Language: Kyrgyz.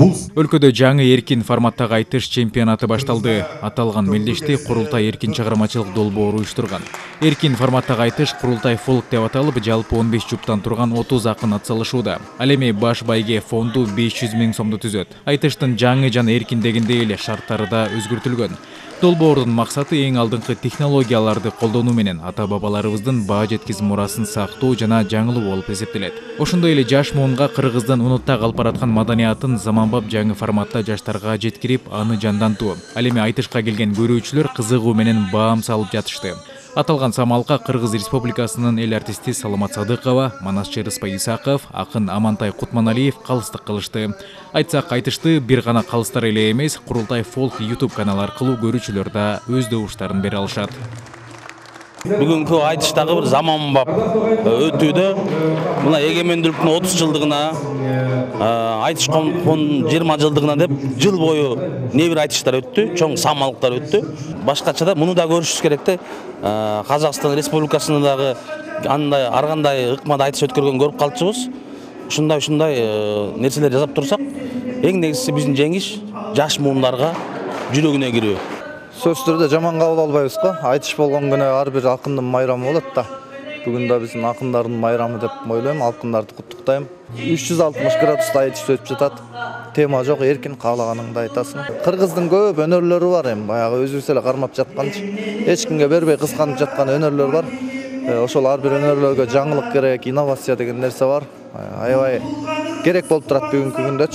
Өлкөдө жаңы эркин форматтагы айтыш чемпионаты башталды. Аталган мелдеште курултай эркин чыгармачылык долбоору уюштурган. Эркин форматтагы айтыш курултай фолк деп аталып, жалпы 15 жуптан турган 30 акын атсалышууда. Ал эми баш байге фонду 500 000 сомду түзөт. Айтыштын жаңы жана эркиндегиндей эле шарттары да өзгөртүлгөн. Долбоордун максаты эң алдыңкы технологияларды колдонуу менен ата-бабаларыбыздын баа жеткиз мурасын сактоо жана жаңылоо болуп эсептелет. Ошондой эле жаш муунга кыргыздын унутта калып бараткан маданиятын заманбап жаңы форматта жаштарга жеткирип, аны жандантуу. Ал эми айтышка келген көрүүчүлөр кызыгуу менен баам салып жатышты. Аталган самалка Кыргыз Республикасынын эл артисти Саламат Садыкова, манасчы Рыспай Исаков, акын Амантай Кутманалиев калыстык кылышты. Айтсак, айтышты бир гана калыстар эле эмес, Курултай фолк YouTube каналы аркылуу көрүүчүлөр да өз добуштарын бере алышат. Бүгүнкү айтыштагы бир заманбап өтүүдө мына эгемендүүлүктүн 30 жылдыгына, айтыш коомунун 20 жылдыгына деп жыл бою небир айтыштар өттү, чоң самалыктар өттү. Башкача да муну да көрүшүбүз керек да. Казакстан Республикасында дагы андай ар кандай ыкмада айтыш өткөргөн көрүп калчубуз. Ушундай нерселер жасап турсак, эң негизгиси биздин жеңиш жаш муундарга жүрөгүнө кирүү. Сөз түрдө жаман кабыл албайбыз го. Айтыш болгон күнү ар бир акындын майрамы болот да. Бүгүн да биздин акындардын майрамы деп ойлойм. Акындарды куттуктайм. 360 градуста айтыш өтүп жатат. Тема жок, эркин каалаганыңды айтасың. Кыргыздын көп өнөрлөрү бар эми, баягы өзүбүз эле кармап жатканчы. Эч кимге бербей кызганып жаткан өнөрлөр бар. Ошол ар бир өнөрлөргө жаңылык керек, инновация деген нерсе бар. Аябай керек болуп турат бүгүнкү күндө.